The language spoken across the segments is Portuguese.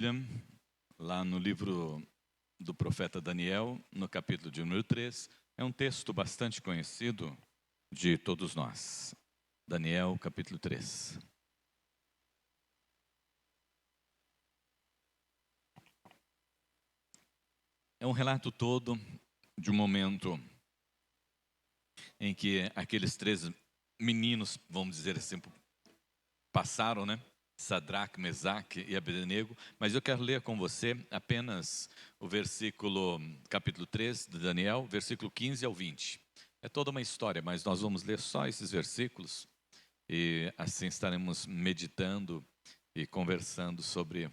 Bíblia, lá no livro do profeta Daniel, no capítulo de número 3, é um texto bastante conhecido de todos nós. Daniel, capítulo 3. É um relato todo de um momento em que aqueles três meninos, vamos dizer assim, passaram, né? Sadraque, Mesaque e Abednego, mas eu quero ler com você apenas o versículo, capítulo 3 de Daniel, versículo 15 ao 20. É toda uma história, mas nós vamos ler só esses versículos e assim estaremos meditando e conversando sobre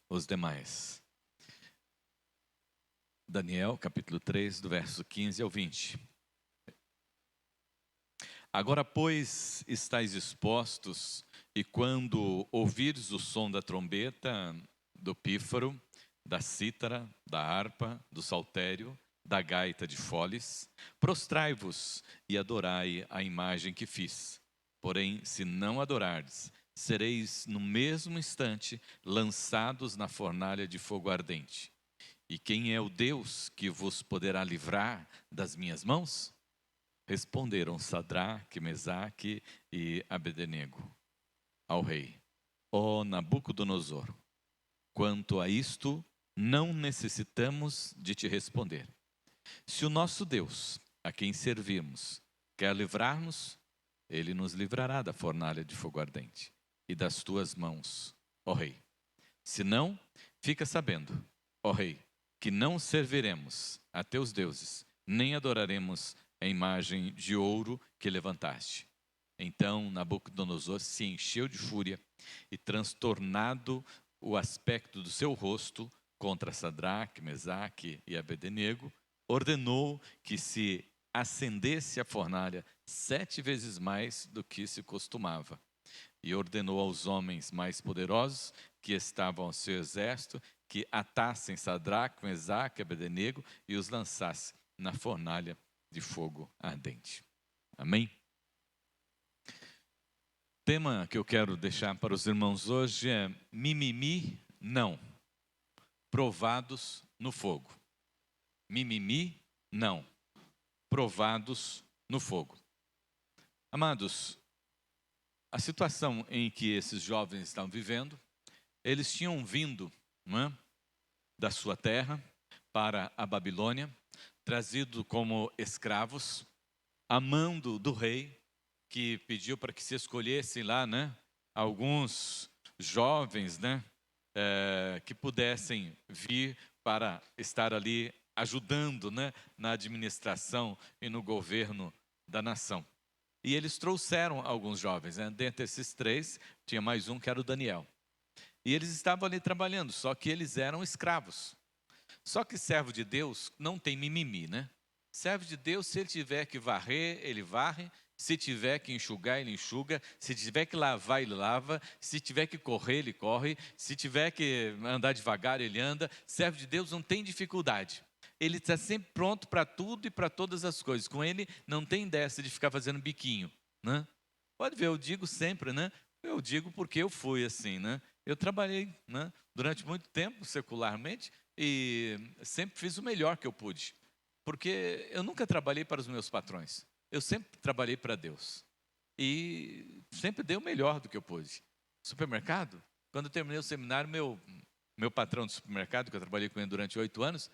os demais. Daniel, capítulo 3, do verso 15 ao 20. Agora, pois, estáis expostos, e quando ouvires o som da trombeta, do pífaro, da cítara, da harpa, do saltério, da gaita de foles, prostrai-vos e adorai a imagem que fiz. Porém, se não adorardes, sereis no mesmo instante lançados na fornalha de fogo ardente. E quem é o Deus que vos poderá livrar das minhas mãos? Responderam Sadraque, Mesaque e Abednego ao rei: Ó Nabucodonosor, quanto a isto, não necessitamos de te responder. Se o nosso Deus, a quem servimos, quer livrar-nos, ele nos livrará da fornalha de fogo ardente e das tuas mãos, ó rei. Se não, fica sabendo, ó rei, que não serviremos a teus deuses, nem adoraremos a imagem de ouro que levantaste. Então Nabucodonosor se encheu de fúria e, transtornado o aspecto do seu rosto contra Sadraque, Mesaque e Abednego, ordenou que se acendesse a fornalha 7 vezes mais do que se costumava. E ordenou aos homens mais poderosos que estavam ao seu exército que atassem Sadraque, Mesaque e Abednego e os lançassem na fornalha de fogo ardente. Amém? O tema que eu quero deixar para os irmãos hoje é mimimi não, provados no fogo. Mimimi não, provados no fogo. Amados, a situação em que esses jovens estavam vivendo, eles tinham vindo, não é, da sua terra para a Babilônia, trazido como escravos, a mando do rei, que pediu para que se escolhessem lá, né, alguns jovens, né, que pudessem vir para estar ali ajudando, né, na administração e no governo da nação. E eles trouxeram alguns jovens, né? Dentre esses três, tinha mais um que era o Daniel. E eles estavam ali trabalhando, só que eles eram escravos. Só que servo de Deus não tem mimimi, né? Servo de Deus, se ele tiver que varrer, ele varre. Se tiver que enxugar, ele enxuga. Se tiver que lavar, ele lava. Se tiver que correr, ele corre. Se tiver que andar devagar, ele anda. Servo de Deus não tem dificuldade. Ele está sempre pronto para tudo e para todas as coisas. Com ele não tem dessa de ficar fazendo biquinho, né? Pode ver, eu digo sempre, né? Eu digo porque eu fui assim, né? Eu trabalhei, né, durante muito tempo secularmente e sempre fiz o melhor que eu pude. Porque eu nunca trabalhei para os meus patrões. Eu sempre trabalhei para Deus. E sempre dei o melhor do que eu pude. Supermercado, quando eu terminei o seminário, meu patrão do supermercado, que eu trabalhei com ele durante 8 anos,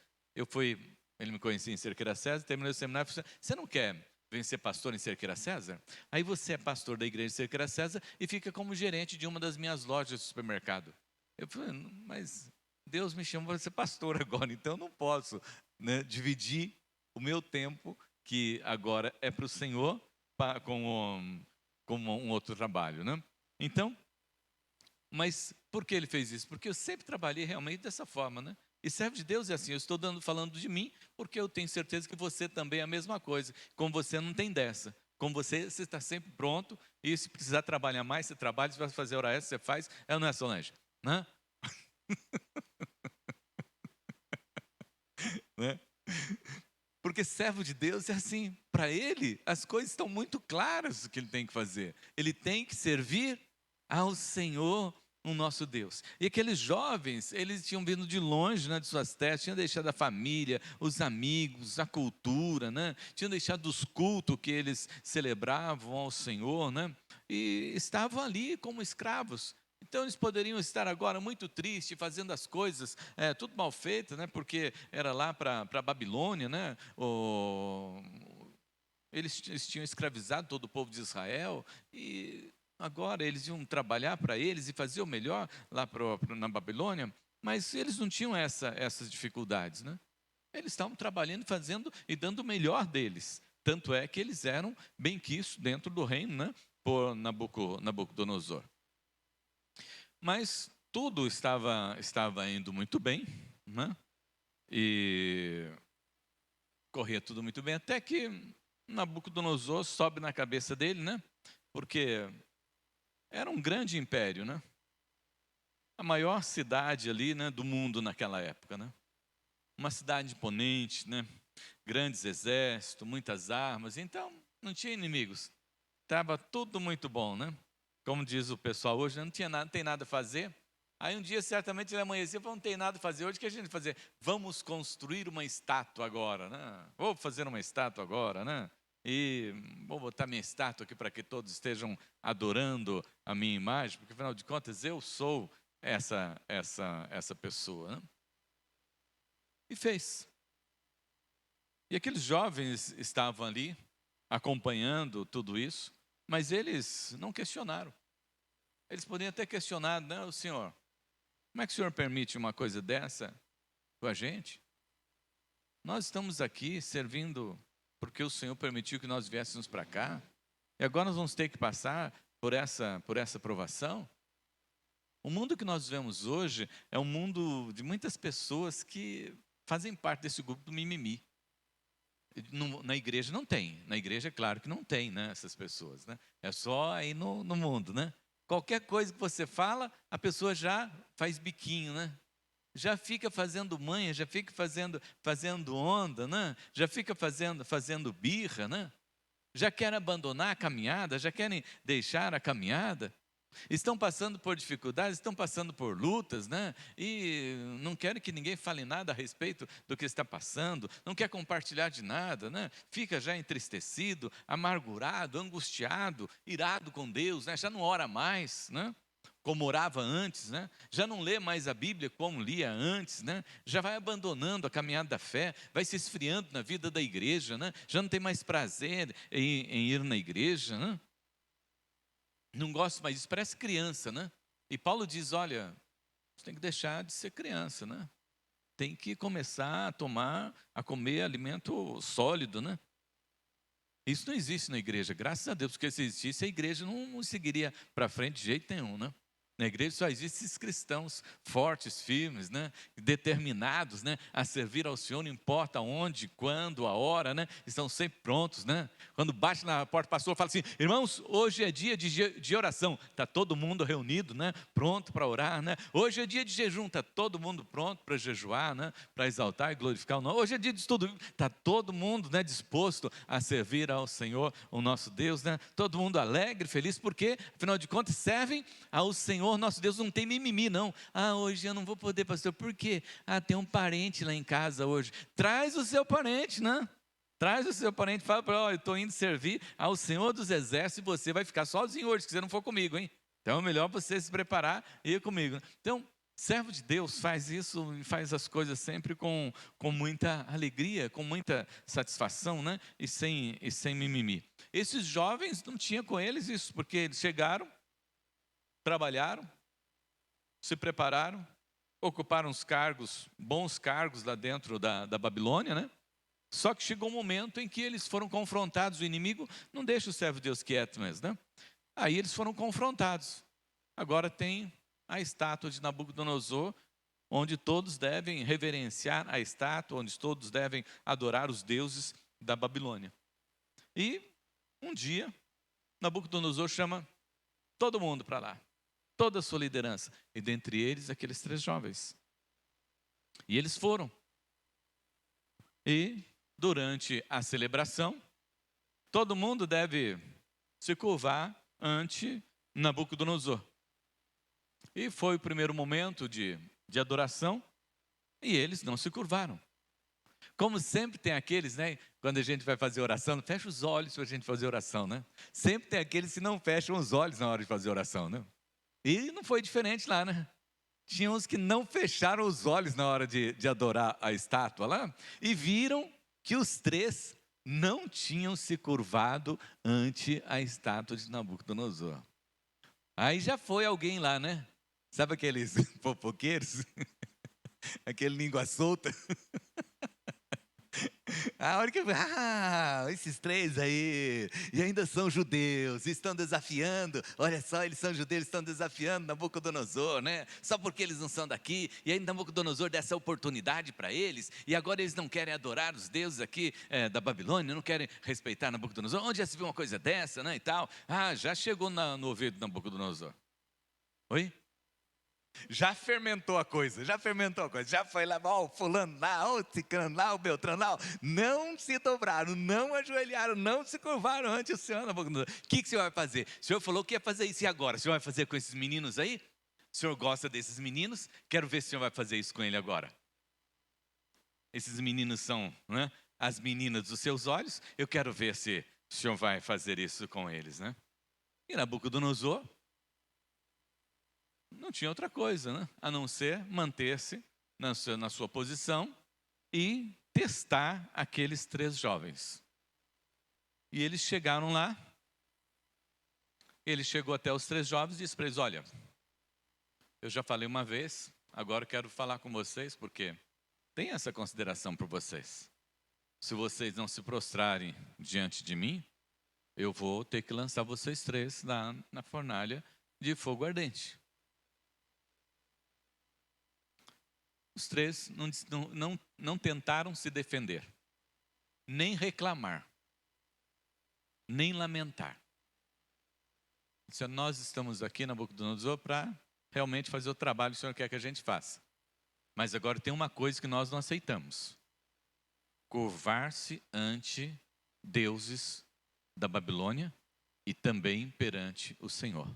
ele me conhecia em Cerqueira César, terminei o seminário e falei: você não quer vencer pastor em Cerqueira César? Aí você é pastor da igreja de Cerqueira César e fica como gerente de uma das minhas lojas de supermercado. Eu falei: mas Deus me chamou para ser pastor agora, então eu não posso, né, dividir o meu tempo, que agora é para o Senhor, com um outro trabalho, né? Então, mas por que ele fez isso? Porque eu sempre trabalhei realmente dessa forma, né? E servo de Deus é assim, eu estou falando de mim, porque eu tenho certeza que você também é a mesma coisa. Como você não tem dessa. Como você está sempre pronto, e se precisar trabalhar mais, você trabalha, se vai fazer hora extra, você faz. É ou não é, Solange? Né? Né? Porque servo de Deus é assim, para ele as coisas estão muito claras o que ele tem que fazer. Ele tem que servir ao Senhor, o nosso Deus. E aqueles jovens, eles tinham vindo de longe, né, de suas terras, tinham deixado a família, os amigos, a cultura, né, tinham deixado os cultos que eles celebravam ao Senhor, né, e estavam ali como escravos. Então eles poderiam estar agora muito tristes, fazendo as coisas tudo mal feito, né, porque era lá para a Babilônia, né, eles tinham escravizado todo o povo de Israel e agora eles iam trabalhar para eles e fazer o melhor lá na Babilônia, mas eles não tinham essas dificuldades, né? Eles estavam trabalhando, fazendo e dando o melhor deles. Tanto é que eles eram bem-quistos dentro do reino, né? Por Nabucodonosor. Mas tudo estava indo muito bem, né? E corria tudo muito bem, até que Nabucodonosor sobe na cabeça dele, né? Porque era um grande império, né? A maior cidade ali, né, do mundo naquela época, né? Uma cidade imponente, né? Grandes exércitos, muitas armas, então não tinha inimigos. Estava tudo muito bom, né? Como diz o pessoal hoje, não tinha nada, não tem nada a fazer. Aí um dia, certamente, ele amanheceu e falou, não tem nada a fazer hoje, o que a gente vai fazer? Vamos construir uma estátua agora, né? Vou fazer uma estátua agora, né? E vou botar minha estátua aqui para que todos estejam adorando a minha imagem, porque, afinal de contas, eu sou essa pessoa, né? E fez. E aqueles jovens estavam ali, acompanhando tudo isso, mas eles não questionaram. Eles poderiam ter questionado, não, senhor, como é que o senhor permite uma coisa dessa com a gente? Nós estamos aqui servindo porque o Senhor permitiu que nós viéssemos para cá, e agora nós vamos ter que passar por essa provação. O mundo que nós vivemos hoje é um mundo de muitas pessoas que fazem parte desse grupo do mimimi. Na igreja não tem, na igreja é claro que não tem, né, essas pessoas, né? É só aí no mundo, né? Qualquer coisa que você fala, a pessoa já faz biquinho, né? Já fica fazendo manha, já fica fazendo onda, né? Já fica fazendo birra, né? Já querem abandonar a caminhada, já querem deixar a caminhada. Estão passando por dificuldades, estão passando por lutas, né? E não querem que ninguém fale nada a respeito do que está passando, não quer compartilhar de nada, né? Fica já entristecido, amargurado, angustiado, irado com Deus, né? Já não ora mais, né? Como orava antes, né? Já não lê mais a Bíblia como lia antes, né? Já vai abandonando a caminhada da fé, vai se esfriando na vida da igreja, né? Já não tem mais prazer em ir na igreja, né? Não gosto mais disso, parece criança, né? E Paulo diz, olha, você tem que deixar de ser criança, né? Tem que começar a comer alimento sólido, né? Isso não existe na igreja, graças a Deus, porque se existisse, a igreja não seguiria para frente de jeito nenhum, né? Na igreja só existem esses cristãos fortes, firmes, né? Determinados, né? A servir ao Senhor, não importa onde, quando, a hora, né? Estão sempre prontos, né? Quando bate na porta, o pastor fala assim, irmãos, hoje é dia de oração, está todo mundo reunido, né? Pronto para orar, né? Hoje é dia de jejum, está todo mundo pronto para jejuar, né? Para exaltar e glorificar o nome. Hoje é dia de estudo, está todo mundo, né? Disposto a servir ao Senhor, o nosso Deus, né? Todo mundo alegre, feliz, porque, afinal de contas, servem ao Senhor, nosso Deus. Não tem mimimi, não. Hoje eu não vou poder, pastor, por quê? Tem um parente lá em casa hoje. Traz o seu parente, né? Traz o seu parente, fala para ele, eu estou indo servir ao Senhor dos Exércitos e você vai ficar sozinho hoje, se você não for comigo, hein? Então é melhor você se preparar e ir comigo. Então, servo de Deus faz isso e faz as coisas sempre com muita alegria, com muita satisfação, né? E sem mimimi. Esses jovens não tinham com eles isso, porque eles chegaram, trabalharam, se prepararam, ocuparam os cargos, bons cargos lá dentro da Babilônia, né? Só que chegou um momento em que eles foram confrontados, o inimigo não deixa o servo de Deus quieto mesmo, né? Aí eles foram confrontados. Agora tem a estátua de Nabucodonosor, onde todos devem reverenciar a estátua, onde todos devem adorar os deuses da Babilônia. E um dia, Nabucodonosor chama todo mundo para lá, toda a sua liderança, e dentre eles aqueles 3 jovens. E eles foram. E durante a celebração, todo mundo deve se curvar ante Nabucodonosor. E foi o primeiro momento de adoração, e eles não se curvaram. Como sempre tem aqueles, né? Quando a gente vai fazer oração, fecha os olhos para a gente fazer oração, né? Sempre tem aqueles que não fecham os olhos na hora de fazer oração, né? E não foi diferente lá, né? Tinha uns que não fecharam os olhos na hora de adorar a estátua lá, e viram que os três não tinham se curvado ante a estátua de Nabucodonosor. Aí já foi alguém lá, né? Sabe aqueles fofoqueiros? Aquele língua solta? A hora que esses três aí, e ainda são judeus, estão desafiando, olha só, eles são judeus, estão desafiando Nabucodonosor, né? Só porque eles não são daqui, e aí Nabucodonosor dá essa oportunidade para eles, e agora eles não querem adorar os deuses aqui da Babilônia, não querem respeitar Nabucodonosor. Onde já se viu uma coisa dessa, né, e tal? Já chegou no ouvido de Nabucodonosor. Oi? Já fermentou a coisa, já foi lá, ó, o fulano lá, ó, o ciclano lá, o beltrano lá, ó, não se dobraram, não ajoelharam, não se curvaram ante o Senhor. O que o Senhor vai fazer? O Senhor falou que ia fazer isso, e agora? O Senhor vai fazer com esses meninos aí? O Senhor gosta desses meninos? Quero ver se o Senhor vai fazer isso com ele agora. Esses meninos são, né, as meninas dos seus olhos, eu quero ver se o Senhor vai fazer isso com eles, né? E Nabucodonosor não tinha outra coisa, né, a não ser manter-se na sua posição e testar aqueles três jovens. E eles chegaram lá, ele chegou até os três jovens e disse para eles: olha, eu já falei uma vez, agora eu quero falar com vocês, porque tem essa consideração por vocês. Se vocês não se prostrarem diante de mim, eu vou ter que lançar vocês três lá na fornalha de fogo ardente. Os três não tentaram se defender, nem reclamar, nem lamentar. Disse: nós estamos aqui, Nabucodonosor, para realmente fazer o trabalho que o Senhor quer que a gente faça. Mas agora tem uma coisa que nós não aceitamos: curvar-se ante deuses da Babilônia e também perante o Senhor.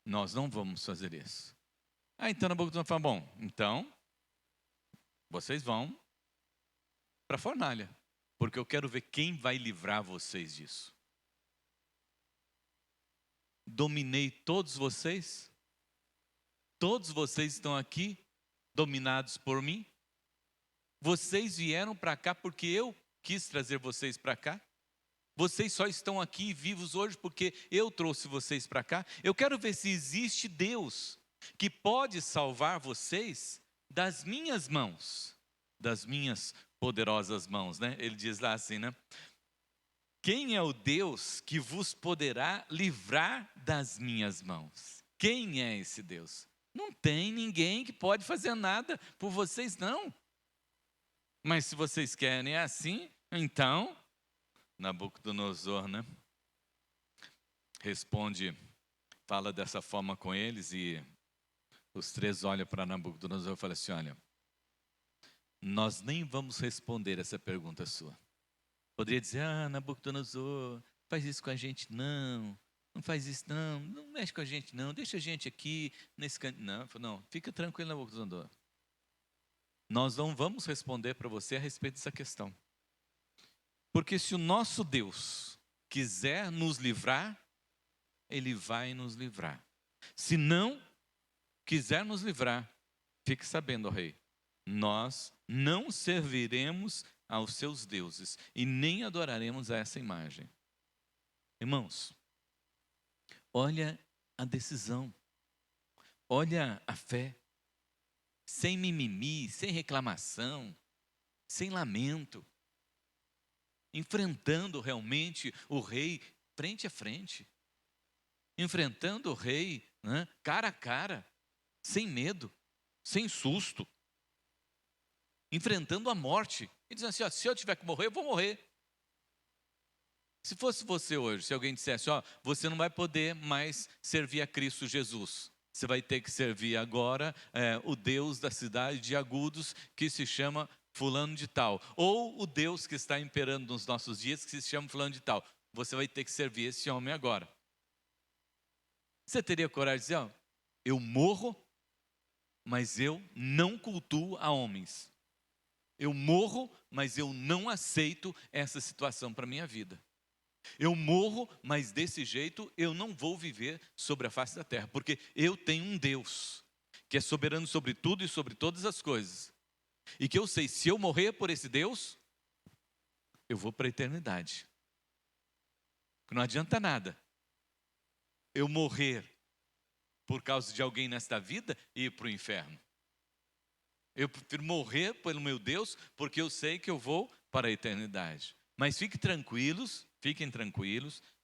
Nós não vamos fazer isso. Então Nabucodonosor fala: bom, então vocês vão para a fornalha, porque eu quero ver quem vai livrar vocês disso. Dominei todos vocês estão aqui dominados por mim. Vocês vieram para cá porque eu quis trazer vocês para cá. Vocês só estão aqui vivos hoje porque eu trouxe vocês para cá. Eu quero ver se existe Deus que pode salvar vocês das minhas mãos, das minhas poderosas mãos, né? Ele diz lá assim, né? Quem é o Deus que vos poderá livrar das minhas mãos? Quem é esse Deus? Não tem ninguém que pode fazer nada por vocês, não. Mas se vocês querem assim, então, Nabucodonosor, né, responde, fala dessa forma com eles, e os três olham para Nabucodonosor e falam assim: olha, nós nem vamos responder essa pergunta sua. Poderia dizer: Nabucodonosor, faz isso com a gente não faz isso não mexe com a gente não, deixa a gente aqui nesse canto. Não, fica tranquilo, Nabucodonosor. Nós não vamos responder para você a respeito dessa questão. Porque se o nosso Deus quiser nos livrar, Ele vai nos livrar. Se não quiser nos livrar, fique sabendo, ó rei, nós não serviremos aos seus deuses e nem adoraremos a essa imagem. Irmãos, olha a decisão, olha a fé, sem mimimi, sem reclamação, sem lamento, enfrentando realmente o rei frente a frente, enfrentando o rei, né, cara a cara, sem medo, sem susto, enfrentando a morte, e dizendo assim: se eu tiver que morrer, eu vou morrer. Se fosse você hoje, se alguém dissesse: você não vai poder mais servir a Cristo Jesus, você vai ter que servir agora o Deus da cidade de Agudos, que se chama fulano de tal, ou o Deus que está imperando nos nossos dias, que se chama fulano de tal, você vai ter que servir esse homem agora. Você teria coragem de dizer: Eu morro, mas eu não cultuo a homens. Eu morro, mas eu não aceito essa situação para a minha vida. Eu morro, mas desse jeito eu não vou viver sobre a face da terra, porque eu tenho um Deus que é soberano sobre tudo e sobre todas as coisas. E que eu sei, se eu morrer por esse Deus, eu vou para a eternidade. Não adianta nada eu morrer por causa de alguém nesta vida e ir para o inferno. Eu prefiro morrer pelo meu Deus, porque eu sei que eu vou para a eternidade. Mas fiquem tranquilos,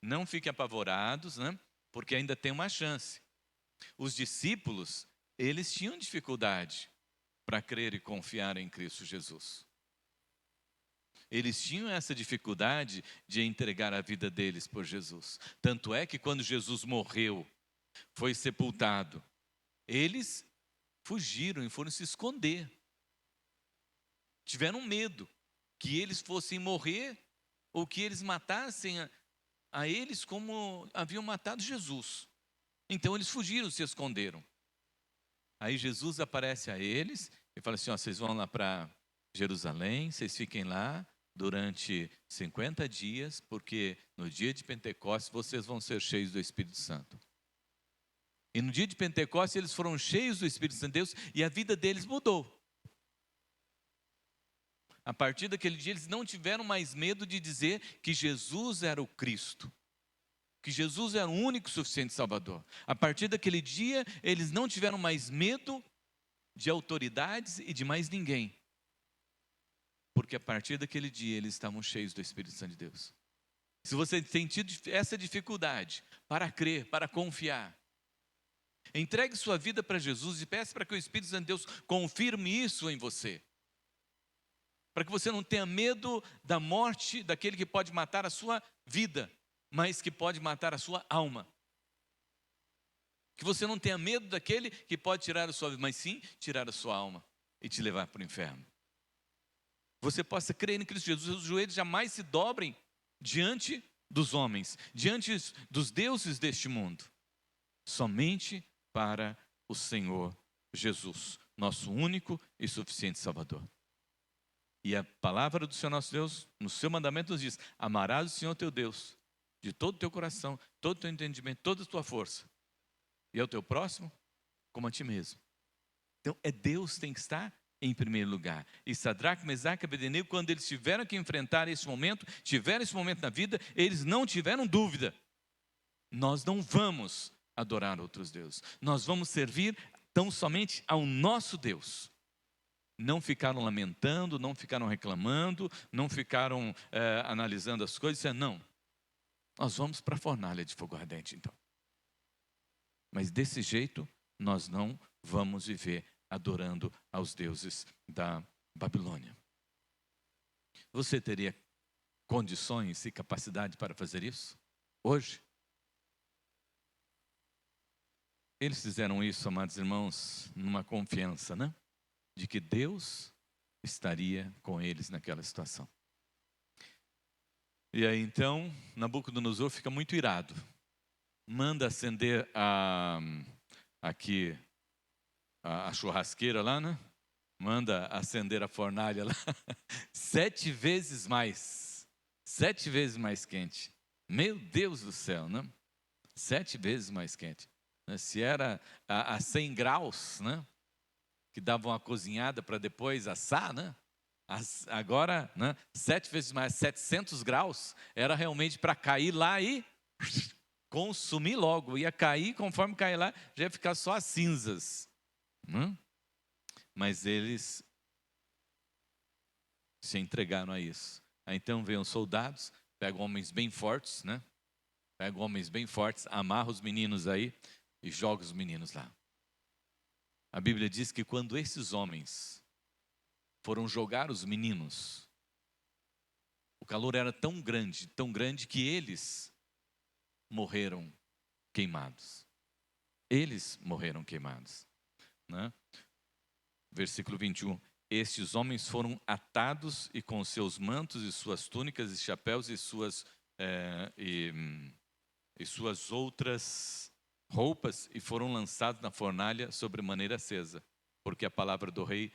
não fiquem apavorados, né? Porque ainda tem uma chance. Os discípulos, eles tinham dificuldade para crer e confiar em Cristo Jesus. Eles tinham essa dificuldade de entregar a vida deles por Jesus. Tanto é que quando Jesus morreu, foi sepultado, eles fugiram e foram se esconder. Tiveram medo que eles fossem morrer ou que eles matassem a eles como haviam matado Jesus. Então eles fugiram, se esconderam. Aí Jesus aparece a eles e fala assim: ó, vocês vão lá para Jerusalém, vocês fiquem lá durante 50 dias, porque no dia de Pentecostes vocês vão ser cheios do Espírito Santo. E no dia de Pentecostes eles foram cheios do Espírito Santo de Deus e a vida deles mudou. A partir daquele dia eles não tiveram mais medo de dizer que Jesus era o Cristo, que Jesus era o único e suficiente Salvador. A partir daquele dia eles não tiveram mais medo de autoridades e de mais ninguém. Porque a partir daquele dia eles estavam cheios do Espírito Santo de Deus. Se você tem tido essa dificuldade para crer, para confiar, entregue sua vida para Jesus e peça para que o Espírito Santo de Deus confirme isso em você. Para que você não tenha medo da morte daquele que pode matar a sua vida, mas que pode matar a sua alma. Que você não tenha medo daquele que pode tirar a sua vida, mas sim tirar a sua alma e te levar para o inferno. Você possa crer em Cristo Jesus, os joelhos jamais se dobrem diante dos homens, diante dos deuses deste mundo, somente para o Senhor Jesus, nosso único e suficiente Salvador. E a palavra do Senhor nosso Deus, no seu mandamento, nos diz: amarás o Senhor teu Deus de todo o teu coração, todo o teu entendimento, toda a tua força, e ao teu próximo como a ti mesmo. Então é Deus que tem que estar em primeiro lugar. E Sadraque, Mesaque e Abednego, quando eles tiveram que enfrentar esse momento, tiveram esse momento na vida, eles não tiveram dúvida: nós não vamos adorar outros deuses, nós vamos servir tão somente ao nosso Deus. Não ficaram lamentando, não ficaram reclamando, não ficaram analisando as coisas. Não, nós vamos para a fornalha de fogo ardente então. Mas desse jeito nós não vamos viver adorando aos deuses da Babilônia. Você teria condições e capacidade para fazer isso hoje? Eles fizeram isso, amados irmãos, numa confiança, né? De que Deus estaria com eles naquela situação. E aí então, Nabucodonosor fica muito irado. Manda acender a churrasqueira lá, né? Manda acender a fornalha lá. 7 vezes mais. 7 vezes mais quente. Meu Deus do céu, né? 7 vezes mais quente. Se era a 100 graus, né? Que davam uma cozinhada para depois assar, né? Agora, né? 7 vezes mais, 700 graus, era realmente para cair lá e consumir logo. Ia cair, conforme cair lá, já ia ficar só as cinzas. Mas eles se entregaram a isso. Aí então vêm os soldados, pegam homens bem fortes, né? Pegam homens bem fortes, amarram os meninos aí e jogam os meninos lá. A Bíblia diz que quando esses homens foram jogar os meninos, o calor era tão grande que eles morreram queimados. Eles morreram queimados, né? Versículo 21. Estes homens foram atados e com seus mantos e suas túnicas e chapéus e suas outras roupas e foram lançados na fornalha sobremaneira acesa, porque a palavra do rei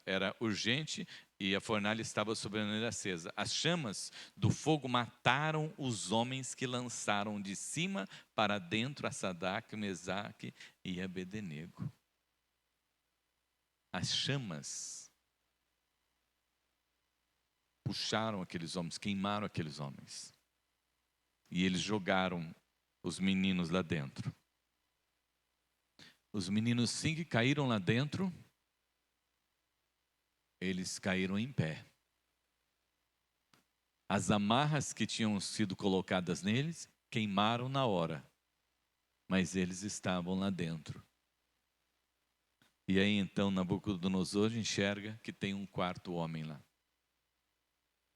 era urgente e a fornalha estava sobremaneira acesa. As chamas do fogo mataram os homens que lançaram de cima para dentro a Sadraque, Mesaque e Abednego. As chamas puxaram aqueles homens, queimaram aqueles homens. E eles jogaram os meninos lá dentro. Os meninos, sim, que caíram lá dentro, eles caíram em pé. As amarras que tinham sido colocadas neles queimaram na hora, mas eles estavam lá dentro. E aí então Nabucodonosor enxerga que tem um quarto homem lá.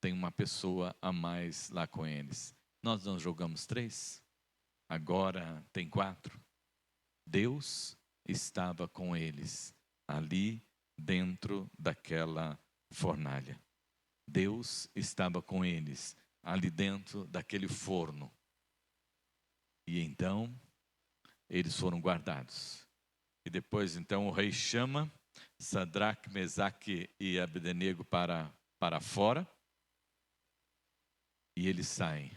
Tem uma pessoa a mais lá com eles. Nós não jogamos 3, agora tem 4. Deus estava com eles ali dentro daquela fornalha. Deus estava com eles ali dentro daquele forno. E então eles foram guardados. E depois então o rei chama Sadraque, Mesaque e Abednego para fora. E eles saem.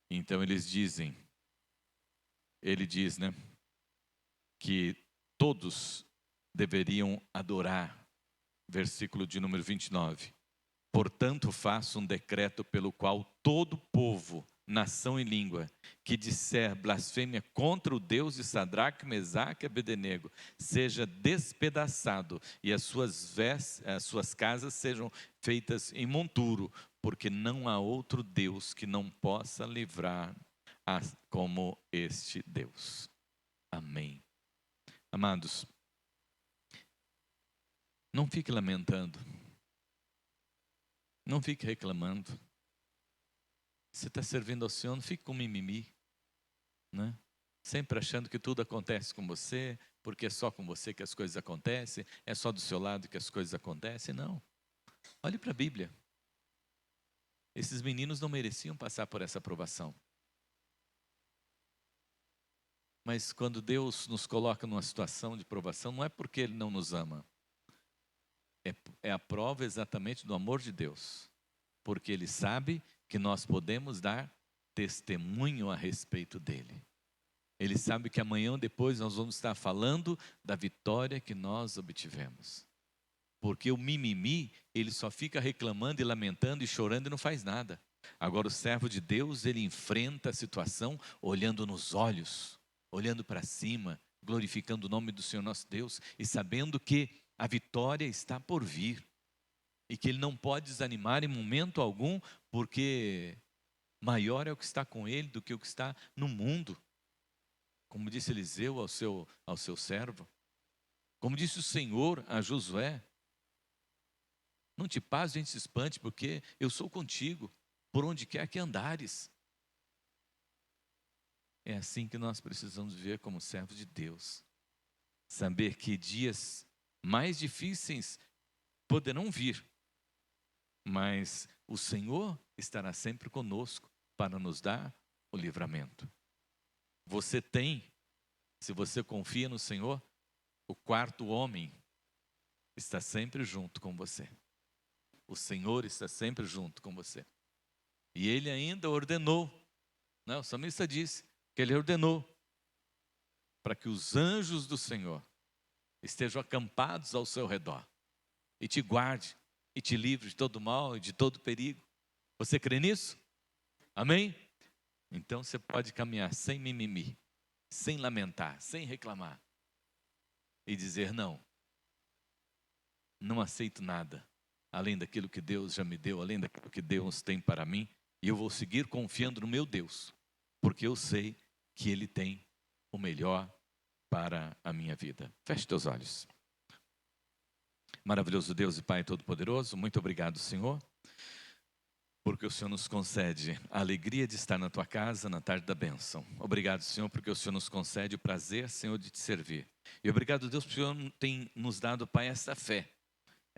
Então eles dizem, ele diz, né, que todos deveriam adorar. Versículo de número 29. Portanto, faço um decreto pelo qual todo povo, nação e língua, que disser blasfêmia contra o Deus de Sadraque, Mesaque e Abednego, seja despedaçado e as suas casas sejam feitas em monturo, porque não há outro Deus que não possa livrar como este Deus. Amém. Amados, não fique lamentando. Não fique reclamando. Você está servindo ao Senhor, não fique com mimimi, né? Sempre achando que tudo acontece com você, porque é só com você que as coisas acontecem, é só do seu lado que as coisas acontecem. Não. Olhe para a Bíblia. Esses meninos não mereciam passar por essa provação. Mas quando Deus nos coloca numa situação de provação, não é porque Ele não nos ama. É a prova exatamente do amor de Deus. Porque Ele sabe que nós podemos dar testemunho a respeito dEle. Ele sabe que amanhã ou depois nós vamos estar falando da vitória que nós obtivemos. Porque o mimimi, ele só fica reclamando e lamentando e chorando e não faz nada. Agora o servo de Deus, ele enfrenta a situação olhando nos olhos, olhando para cima, glorificando o nome do Senhor nosso Deus e sabendo que a vitória está por vir. E que ele não pode desanimar em momento algum, porque maior é o que está com ele do que o que está no mundo. Como disse Eliseu ao seu servo. Como disse o Senhor a Josué. Não te passes, gente se espante, porque eu sou contigo, por onde quer que andares. É assim que nós precisamos viver como servos de Deus. Saber que dias mais difíceis poderão vir, mas o Senhor estará sempre conosco para nos dar o livramento. Você tem, se você confia no Senhor, o quarto homem está sempre junto com você. O Senhor está sempre junto com você. E Ele ainda ordenou, né? O salmista disse que Ele ordenou para que os anjos do Senhor estejam acampados ao seu redor e te guarde e te livre de todo mal e de todo perigo. Você crê nisso? Amém? Então você pode caminhar sem mimimi, sem lamentar, sem reclamar e dizer não aceito nada além daquilo que Deus já me deu, além daquilo que Deus tem para mim, e eu vou seguir confiando no meu Deus, porque eu sei que Ele tem o melhor para a minha vida. Feche teus olhos. Maravilhoso Deus e Pai Todo-Poderoso, muito obrigado, Senhor, porque o Senhor nos concede a alegria de estar na Tua casa na tarde da bênção. Obrigado, Senhor, porque o Senhor nos concede o prazer, Senhor, de Te servir. E obrigado, Deus, porque o Senhor tem nos dado, Pai, essa fé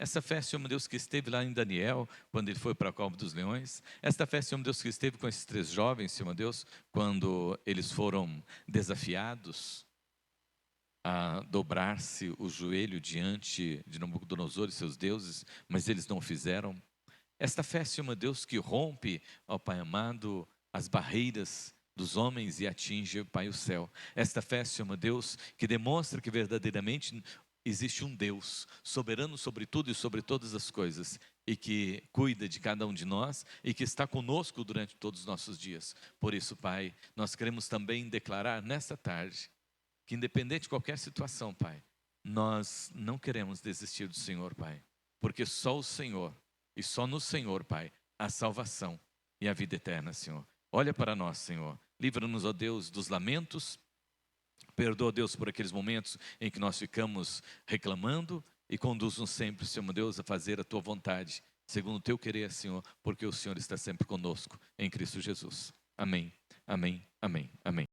Essa fé, Senhor meu Deus, que esteve lá em Daniel, quando ele foi para a cova dos leões. Esta fé, Senhor meu Deus, que esteve com esses 3 jovens, Senhor meu Deus, quando eles foram desafiados a dobrar-se o joelho diante de Nabucodonosor e seus deuses, mas eles não o fizeram. Esta fé, Senhor meu Deus, que rompe, ó Pai amado, as barreiras dos homens e atinge, Pai, o céu. Esta fé, Senhor meu Deus, que demonstra que verdadeiramente existe um Deus soberano sobre tudo e sobre todas as coisas, e que cuida de cada um de nós e que está conosco durante todos os nossos dias. Por isso, Pai, nós queremos também declarar nesta tarde que, independente de qualquer situação, Pai, nós não queremos desistir do Senhor, Pai, porque só o Senhor e só no Senhor, Pai, há salvação e a vida eterna, Senhor. Olha para nós, Senhor. Livra-nos, ó Deus, dos lamentos. Perdoa, Deus, por aqueles momentos em que nós ficamos reclamando, e conduz-nos sempre, Senhor meu Deus, a fazer a Tua vontade, segundo o Teu querer, Senhor, porque o Senhor está sempre conosco, em Cristo Jesus. Amém, amém, amém, amém.